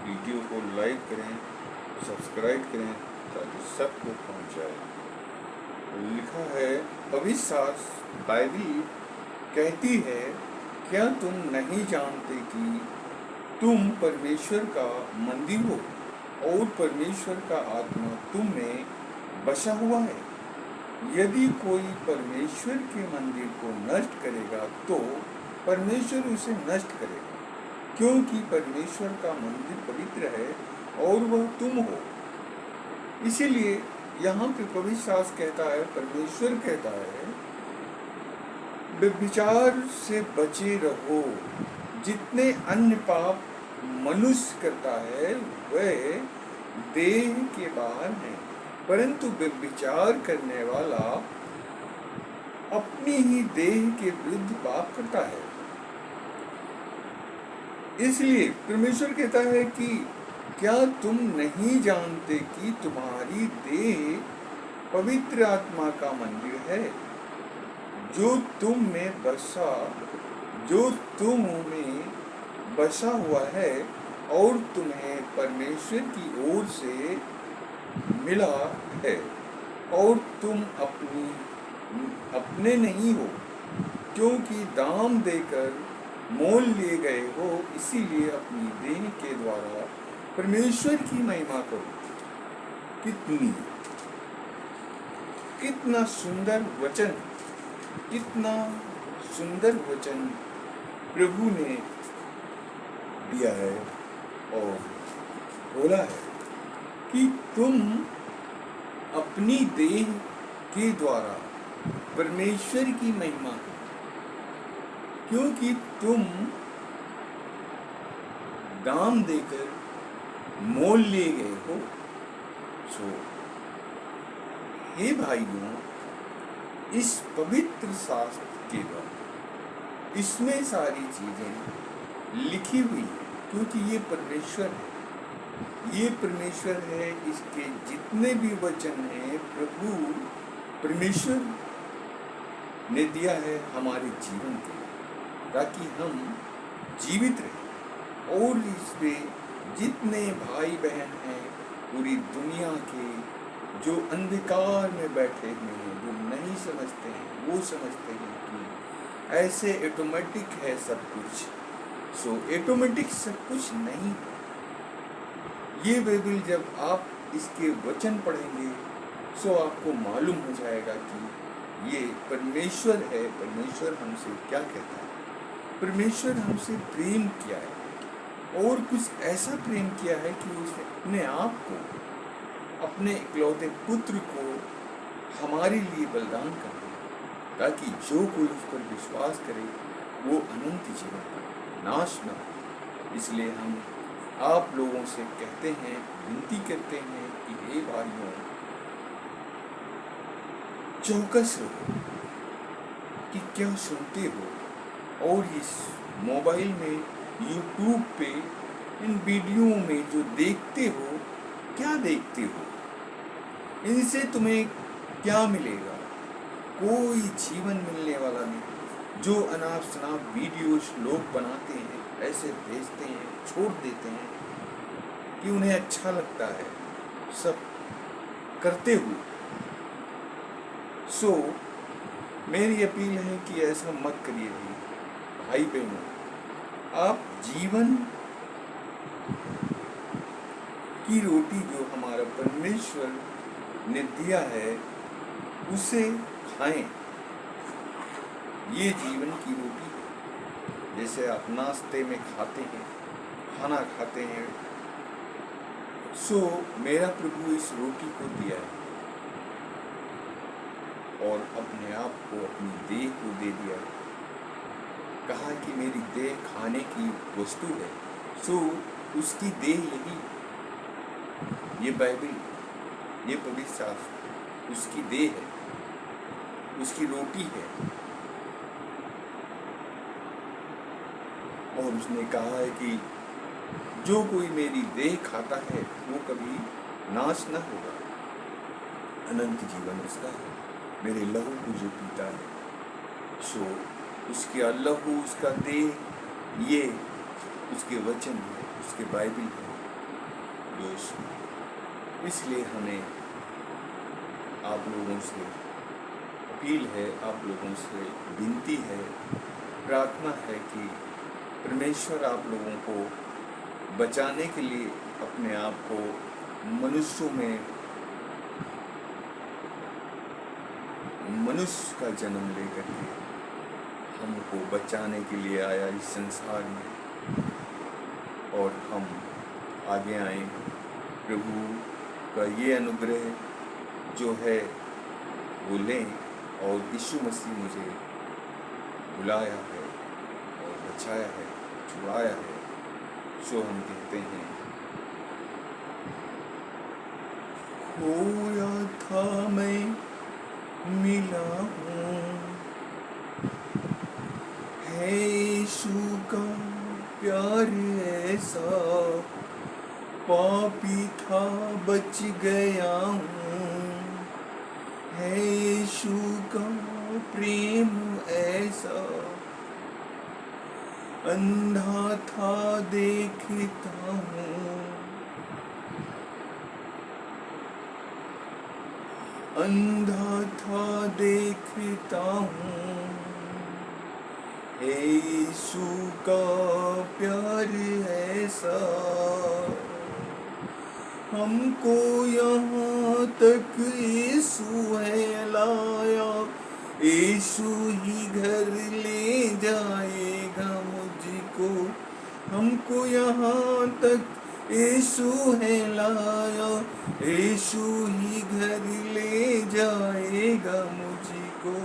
Video को like करें, subscribe करें ताकि सबको पहुंच जाए। लिखा है, पवित्र शास्त्र बाइबल कहती है, क्या तुम नहीं जानते कि तुम परमेश्वर का मंदिर हो और परमेश्वर का आत्मा तुम में बसा हुआ है। यदि कोई परमेश्वर के मंदिर को नष्ट करेगा तो परमेश्वर उसे नष्ट करेगा, क्योंकि परमेश्वर का मंदिर पवित्र है और वह तुम हो। इसीलिए यहाँ पे पवित्र शास्त्र कहता है, परमेश्वर कहता है, व्यभिचार से बचे रहो। जितने अन्य पाप मनुष्य करता है वह देह के बाहर है, परंतु व्यभिचार करने वाला अपनी ही देह के विरुद्ध पाप करता है। इसलिए परमेश्वर कहता है कि क्या तुम नहीं जानते कि तुम्हारी देह पवित्र आत्मा का मंदिर है, जो तुम में बसा हुआ है और तुम्हें परमेश्वर की ओर से मिला है, और तुम अपने नहीं हो, क्योंकि दाम देकर मोल लिए गए हो। इसीलिए अपनी देह के द्वारा परमेश्वर की महिमा करो। कितना सुंदर वचन, कितना सुंदर वचन प्रभु ने दिया है और बोला है कि तुम अपनी देह के द्वारा परमेश्वर की महिमा करो, क्योंकि तुम दाम देकर मोल लिए गए हो। हे भाइयों, इस पवित्र शास्त्र के द्वारा इसमें सारी चीजें लिखी हुई है, क्योंकि ये परमेश्वर है, ये परमेश्वर है। इसके जितने भी वचन हैं प्रभु परमेश्वर ने दिया है हमारे जीवन के लिए, ताकि हम जीवित रहें। और इसमें जितने भाई बहन हैं पूरी दुनिया के, जो अंधकार में बैठे हुए हैं, जो नहीं समझते हैं, वो समझते हैं कि ऐसे ऑटोमेटिक है सब कुछ। ऑटोमेटिक सब कुछ नहीं। ये बाइबल जब आप इसके वचन पढ़ेंगे आपको मालूम हो जाएगा कि ये परमेश्वर है। परमेश्वर हमसे क्या कहता है? परमेश्वर हमसे प्रेम किया है, और कुछ ऐसा प्रेम किया है कि उसने अपने आप को, अपने इकलौते पुत्र को हमारे लिए बलिदान कर दिया, ताकि जो कोई उस पर विश्वास करे वो अनंत जीवन पाए, नाश न हो। इसलिए हम आप लोगों से कहते हैं, विनती करते हैं कि हे भाइयों, चौकस रहो कि क्या सुनते हो, और इस मोबाइल में, यूट्यूब पे, इन वीडियो में जो देखते हो, क्या देखते हो, इनसे तुम्हें क्या मिलेगा? कोई जीवन मिलने वाला नहीं। जो अनाप शनाप वीडियोस लोग बनाते हैं, ऐसे भेजते हैं, छोड़ देते हैं कि उन्हें अच्छा लगता है सब करते हुए। मेरी अपील है कि ऐसा मत करिए भाई बहनों। आप जीवन की रोटी जो हमारा परमेश्वर ने दिया है उसे खाएं। ये जीवन की रोटी है। जैसे आप नाश्ते में खाते हैं, खाना खाते हैं, मेरा प्रभु इस रोटी को दिया है और अपने आप को, अपनी देह को दे दिया। कहा कि मेरी देह खाने की वस्तु है, उसकी देह यही, ये बाइबल, ये पवित्र शास्त्र उसकी देह है, उसकी रोटी है। और उसने कहा है कि जो कोई मेरी देह खाता है वो कभी नाश न होगा, अनंत जीवन उसका है। मेरे लहू को जो पीता है उसके लहू, उसका देह, ये उसके वचन है, उसके बाइबल है, दोष। इसलिए हमें आप लोगों से अपील है, आप लोगों से विनती है, प्रार्थना है कि परमेश्वर आप लोगों को बचाने के लिए अपने आप को मनुष्यों में मनुष्य का जन्म लेकर के हमको बचाने के लिए आया इस संसार में, और हम आगे आए। प्रभु का ये अनुग्रह जो है वो लें, और यीशु मसीह मुझे बुलाया है और बचाया है, छुड़ाया है, सो हम कहते हैं। खोया था मैं मिला हूँ, है यीशु का प्यार ऐसा, पापी था बच गया हूँ, है यीशु का प्रेम ऐसा, अंधा था देखता हूँ, अंधा था देखता हूँ, हे यीशु का प्यार ऐसा, हमको यहाँ तक यीशु है लाया, यीशु ही घर ले जाएगा मुझको, हमको यहाँ तक यीशु है लाया, यीशु ही घर ले जाएगा मुझको।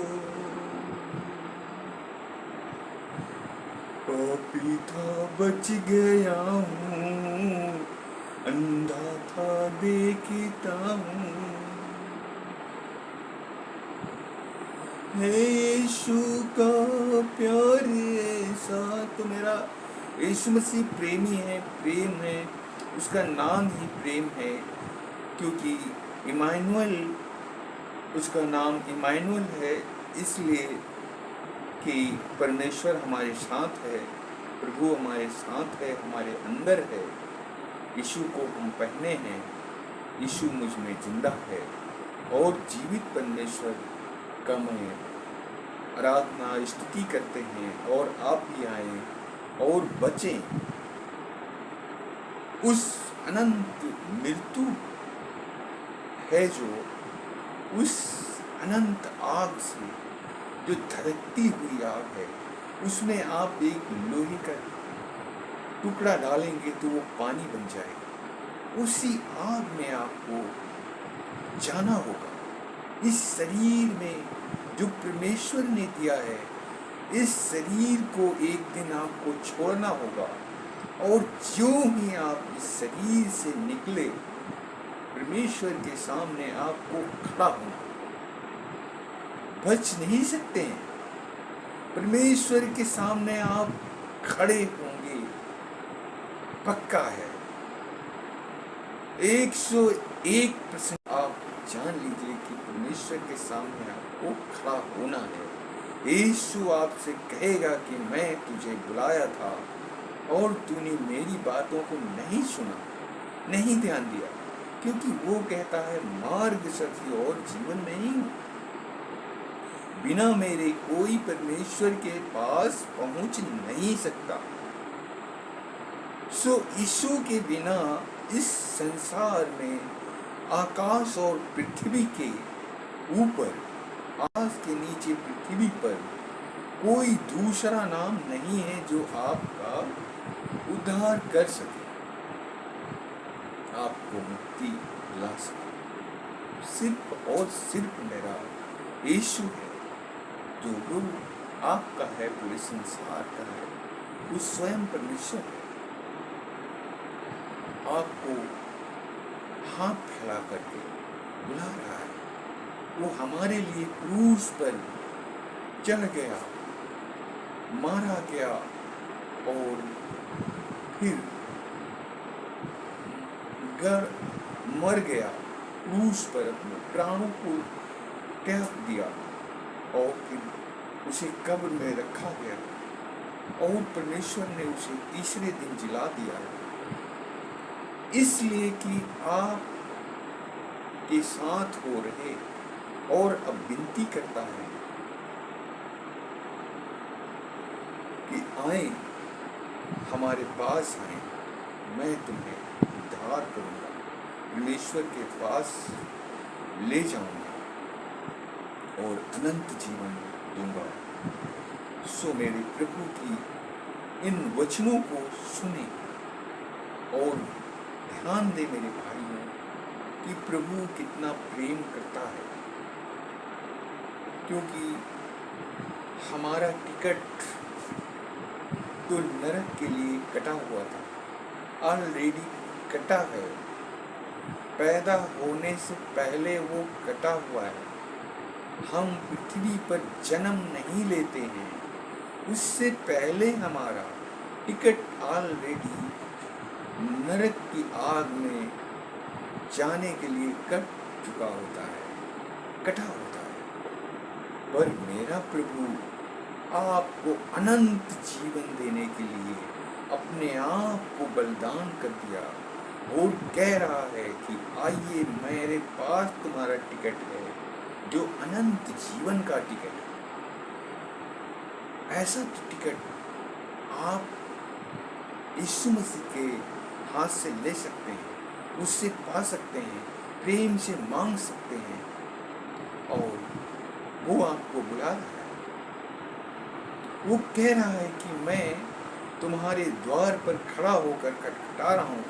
पापी था बच गया हूँ, अंधा था देखता हूँ, है यीशु का प्यार ऐसा। तो मेरा यीशु मसीह प्रेमी है, प्रेम है, उसका नाम ही प्रेम है, क्योंकि इमानुएल, उसका नाम इमानुएल है, इसलिए कि परमेश्वर हमारे साथ है, प्रभु हमारे साथ है, हमारे अंदर है। यीशु को हम पहने हैं, यीशु मुझ में जिंदा है, और जीवित परमेश्वर का मैं आराधना स्तुति करते हैं। और आप भी आए और बचें उस अनंत मृत्यु है जो उस अनंत आग से, जो धड़कती हुई आग है, उसमें आप एक लोहे का टुकड़ा डालेंगे तो वो पानी बन जाएगा। उसी आग में आपको जाना होगा। इस शरीर में जो परमेश्वर ने दिया है, इस शरीर को एक दिन आपको छोड़ना होगा, और जो ही आप इस शरीर से निकले, परमेश्वर के सामने आपको खड़ा होना। बच नहीं सकते हैं, परमेश्वर के सामने आप खड़े होंगे, पक्का है। 101% आप जान लीजिए कि परमेश्वर के सामने आपको खड़ा होना है। यीशु आपसे कहेगा कि मैं तुझे बुलाया था और तूने मेरी बातों को नहीं सुना, नहीं ध्यान दिया, क्योंकि वो कहता है मार्ग, सत्य और जीवन नहीं, बिना मेरे कोई परमेश्वर के पास पहुंच नहीं सकता। सो यीशु के बिना इस संसार में, आकाश और पृथ्वी के ऊपर, आकाश के नीचे पृथ्वी पर कोई दूसरा नाम नहीं है जो आपका उद्धार कर सके, आपको मुक्ति ला सके। सिर्फ और सिर्फ मेरा यीशु है, जो गुरु आपका है, पूरे संसार का है, वो स्वयं परमेश्वर है। आपको हाथ फैला करके बुला रहा है। वो हमारे लिए क्रूस पर चढ़ गया, मारा गया, और फिर मर गया, क्रूस पर अपने प्राणों को त्याग दिया, और फिर उसे कब्र में रखा गया, और परमेश्वर ने उसे तीसरे दिन जिला दिया। इसलिए कि आप के साथ हो रहे, और अब विनती करता है कि आए, हमारे पास आए, मैं तुम्हें उद्धार करूंगा, परमेश्वर के पास ले जाऊंगा और अनंत जीवन दूंगा। सो मेरे प्रभु की इन वचनों को सुने और ध्यान दे मेरे भाइयों कि प्रभु कितना प्रेम करता है, क्योंकि हमारा टिकट तो नरक के लिए कटा हुआ था, ऑलरेडी कटा है, पैदा होने से पहले वो कटा हुआ है। हम पृथ्वी पर जन्म नहीं लेते हैं, उससे पहले हमारा टिकट ऑलरेडी नरक की आग में जाने के लिए कट चुका होता है, कटा होता है। पर मेरा प्रभु आपको अनंत जीवन देने के लिए अपने आप को बलिदान कर दिया और कह रहा है कि आइए, मेरे पास तुम्हारा टिकट है, जो अनंत जीवन का टिकट है। ऐसा टिकट आप यीशु मसीह के हाथ से ले सकते हैं, उससे पा सकते हैं, प्रेम से मांग सकते हैं, और वो आपको बुला रहा है। वो कह रहा है कि मैं तुम्हारे द्वार पर खड़ा होकर खटखटा रहा हूँ,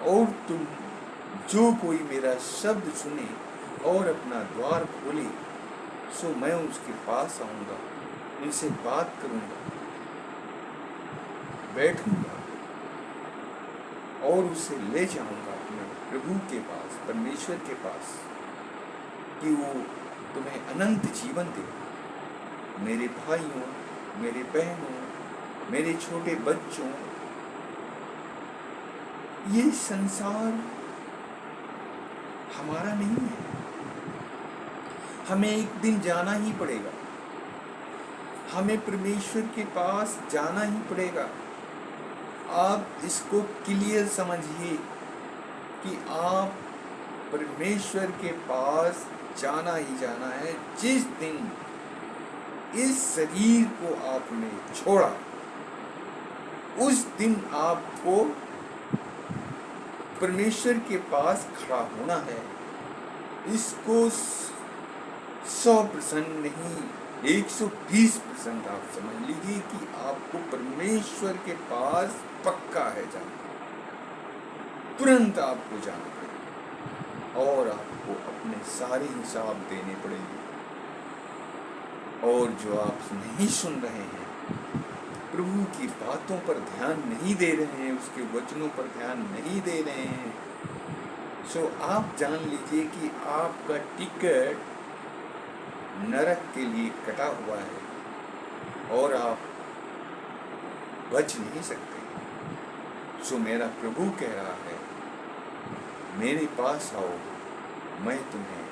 और तुम जो कोई मेरा शब्द सुने और अपना द्वार खोले, सो मैं उसके पास आऊँगा, उनसे बात करूँगा, बैठूँगा और उसे ले जाऊँगा अपने प्रभु के पास, परमेश्वर के पास, कि वो तुम्हें अनंत जीवन दे। मेरे भाइयों, मेरे बहनों, मेरे छोटे बच्चों, ये संसार हमारा नहीं है, हमें एक दिन जाना ही पड़ेगा, हमें परमेश्वर के पास जाना ही पड़ेगा। आप इसको क्लियर समझिए कि आप परमेश्वर के पास जाना ही जाना है। जिस दिन इस शरीर को आपने छोड़ा, उस दिन आपको परमेश्वर के पास खड़ा होना है। इसको 100% नहीं, 120% आप समझ लीजिए कि आपको परमेश्वर के पास पक्का है जाना, तुरंत आपको जाना पड़ेगा, और आपको अपने सारे हिसाब देने पड़ेंगे। और जो आप नहीं सुन रहे हैं, प्रभु की बातों पर ध्यान नहीं दे रहे हैं, उसके वचनों पर ध्यान नहीं दे रहे हैं, सो आप जान लीजिए कि आपका टिकट नरक के लिए कटा हुआ है और आप बच नहीं सकते। सो मेरा प्रभु कह रहा है, मेरे पास आओ, मैं तुम्हें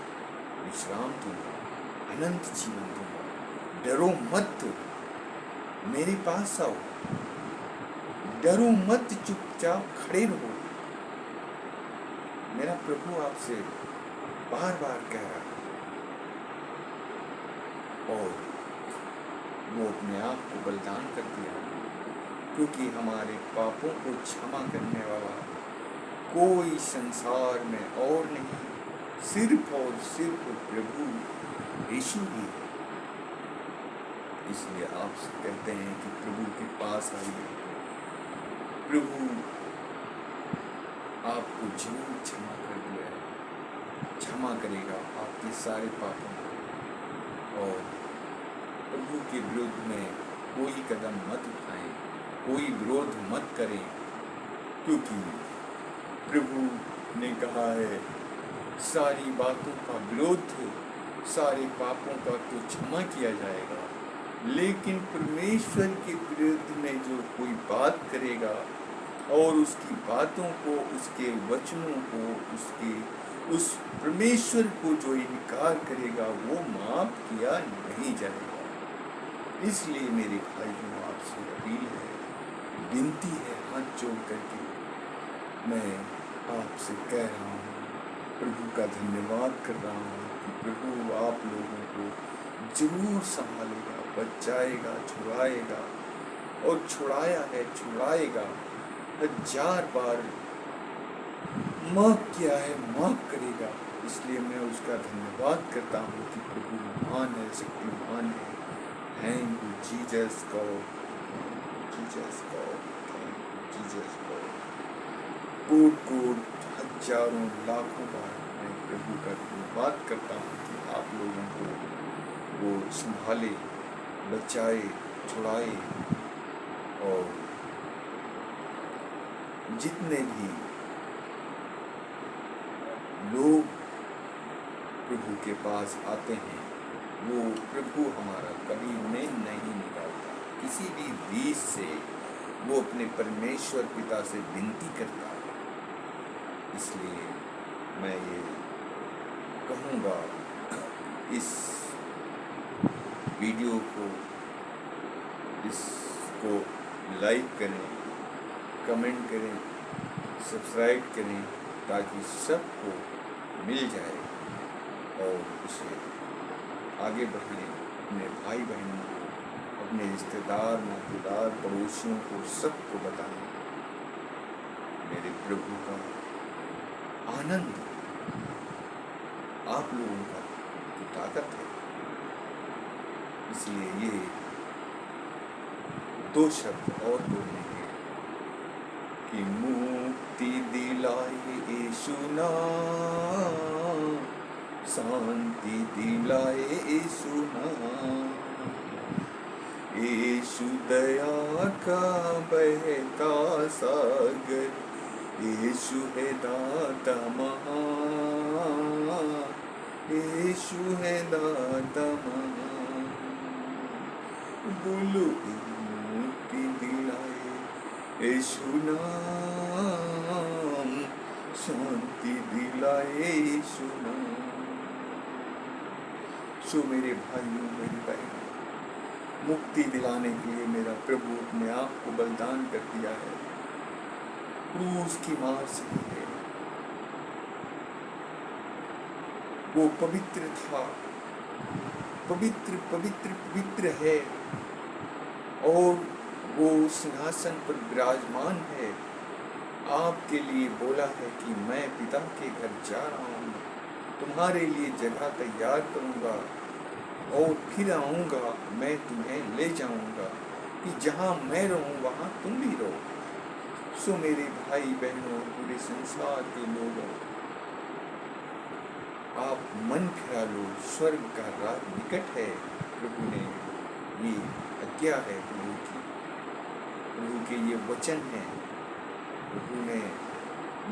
विश्राम दूंगा, अनंत जीवन दूंगा, डरो मत, मेरे पास आओ, डरो मत, चुपचाप खड़े रहो। मेरा प्रभु आपसे बार बार कह रहा है, और वो अपने आप को बलिदान कर दिया, क्योंकि हमारे पापों को क्षमा करने वाला कोई संसार में और नहीं, सिर्फ और सिर्फ प्रभु यीशु ही है। इसलिए आपसे कहते हैं कि प्रभु के पास आइए, प्रभु आपको जरूर क्षमा कर दिया है, क्षमा करेगा आपके सारे पापों को। और प्रभु के विरुद्ध में कोई कदम मत उठाएं, कोई विरोध मत करें, क्योंकि प्रभु ने कहा है, सारी बातों का विरोध, सारे पापों का तो क्षमा किया जाएगा, लेकिन परमेश्वर के विरुद्ध में जो कोई बात करेगा और उसकी बातों को, उसके वचनों को, उस परमेश्वर को जो इनकार करेगा, वो माफ किया नहीं जाएगा। इसलिए मेरे भाइयों, आपसे अपील है, विनती है, हाथ जोड़ करके मैं आपसे कह रहा हूँ, प्रभु का धन्यवाद कर रहा हूँ कि प्रभु आप लोगों को जरूर संभालेगा, बचाएगा, छुड़ाएगा, और छुड़ाया है, छुड़ाएगा। 1000 बार माफ़ किया है, माफ़ करेगा। इसलिए मैं उसका धन्यवाद करता हूँ कि प्रभु महान है, शक्तिमान है। Thank you Jesus God, Jesus God, thank you Jesus God. कोट हजारों लाखों बार मैं प्रभु का धन्यवाद करता हूँ कि आप लोगों को वो संभाले, बचाए, छुड़ाए, और जितने भी लोग प्रभु के पास आते हैं वो प्रभु हमारा कभी उन्हें नहीं निकालता। किसी भी बीच से वो अपने परमेश्वर पिता से विनती करता है। इसलिए मैं ये कहूँगा, इस वीडियो को, इसको लाइक करें, कमेंट करें, सब्सक्राइब करें, ताकि सबको मिल जाए और इसे आगे बढ़ने, अपने भाई बहनों को, अपने रिश्तेदार, नातेदार, पड़ोसियों को, सबको बताएं। मेरे प्रभु का आनंद आप लोगों का की ताकत है। इसलिए ये 2 शब्द और बोलने हैं कि मुक्ति दिलाए यीशु नाम, शांति दिलाए यीशु नाम, यीशु दया का बहता सागर, यीशु है दाता महान, यीशु है दाता महान। बोलो मुक्ति दिलाए यीशु नाम, शांति दिलाए यीशु नाम। सो मेरे भाइयों, मेरी बहनों, मुक्ति दिलाने के लिए मेरा प्रभु अपने आप को बलिदान कर दिया है, क्रूस की मार सही है। वो पवित्र था, पवित्र पवित्र पवित्र है, और वो सिंहासन पर विराजमान है। आपके लिए बोला है कि मैं पिता के घर जा रहा हूँ, तुम्हारे लिए जगह तैयार करूँगा, और फिर आऊँगा, मैं तुम्हें ले जाऊँगा कि जहाँ मैं रहूँ वहाँ तुम भी रहो। सो मेरे भाई बहनों, पूरे संसार के लोगों, आप मन फिरा लो, स्वर्ग का राज निकट है। प्रभु ने ये आज्ञा है, प्रभु के ये वचन है, प्रभु ने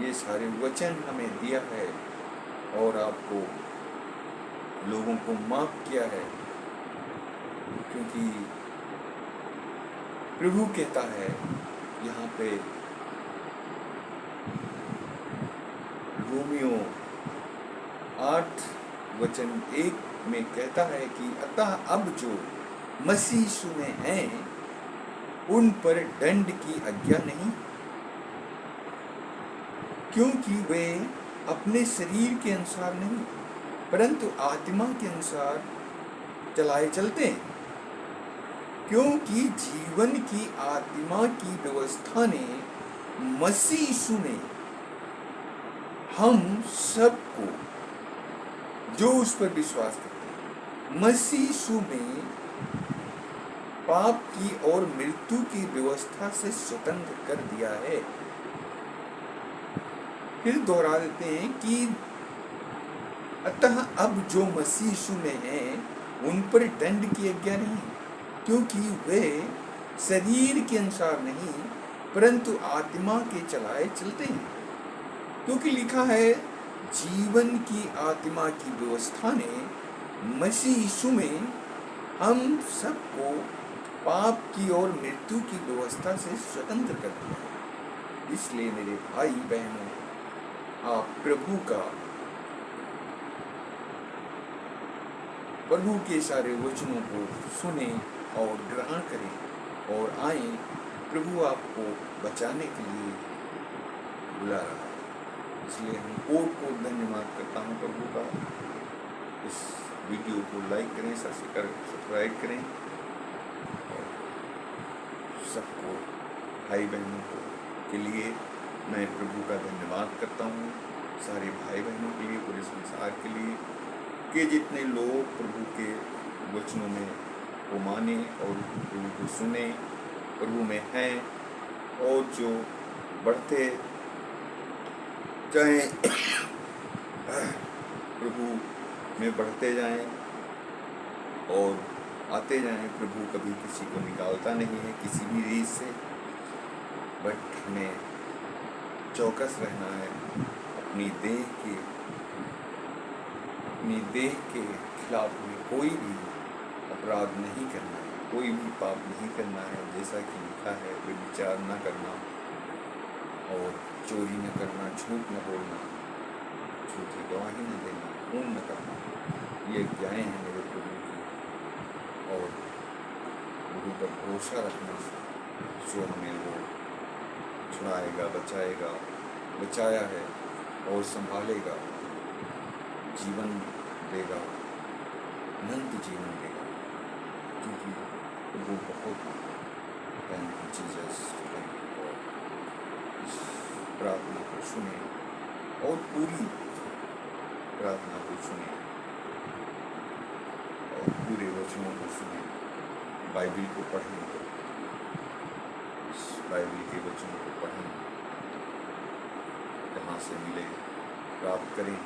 ये सारे वचन हमें दिया है, और आपको लोगों को माफ किया है, क्योंकि प्रभु कहता है यहाँ पे रोमियो 8:1 में कहता है कि अतः अब जो मसीह यीशु में हैं उन पर दंड की आज्ञा नहीं, क्योंकि वे अपने शरीर के अनुसार नहीं परंतु आत्मा के अनुसार चलाए चलते हैं। क्योंकि जीवन की आत्मा की व्यवस्था ने मसीह यीशु में हम सबको, जो उस पर विश्वास करते हैं, मसीह यीशु में पाप की और मृत्यु की व्यवस्था से स्वतंत्र कर दिया है। फिर दोहरा देते हैं कि अतः अब जो मसीह यीशु में हैं उन पर दंड की आज्ञा नहीं, क्योंकि वे शरीर के अनुसार नहीं परंतु आत्मा के चलाए चलते हैं। क्योंकि लिखा है, जीवन की आत्मा की व्यवस्था ने मसीह यीशु में हम सबको पाप की और मृत्यु की व्यवस्था से स्वतंत्र कर दिया है। इसलिए मेरे भाई बहनों, आप प्रभु के सारे वचनों को सुने और ग्रहण करें और आए। प्रभु आपको बचाने के लिए बुला रहा है। इसलिए हम कोट धन्यवाद करता हूँ प्रभु का। इस वीडियो को लाइक करें, सब्सक्राइब करें और सबको, भाई बहनों को के लिए मैं प्रभु का धन्यवाद करता हूँ। सारे भाई बहनों के लिए, पूरे संसार के लिए, कि जितने लोग प्रभु के वचनों में को माने और प्रभु को सुने, प्रभु में हैं और जो बढ़ते जाएं, प्रभु में बढ़ते जाएं और आते जाएं। प्रभु कभी किसी को निकालता नहीं है किसी भी रीत से, बट हमें चौकस रहना है। अपनी देह के खिलाफ में कोई भी अपराध नहीं करना है, कोई भी पाप नहीं करना है। जैसा कि लिखा है, व्यभिचार न करना और चोरी न करना, झूठ न बोलना, झूठी गवाही न देना, खून न करना, ये आज्ञाएं हैं मेरे प्रभु की। और प्रभु पर भरोसा रखना, जो हमें वो छुड़ाएगा, बचाएगा, बचाया है और संभालेगा, जीवन देगा, अनंत जीवन देगा। क्योंकि प्रभु बहुत जीसस, इस प्रार्थना को सुने और पूरी प्रार्थना को सुने और पूरे वचनों को सुने, बाइबल को पढ़ें, इस बाइबल के वचनों को पढ़ें, कहाँ से मिले, प्राप्त करें।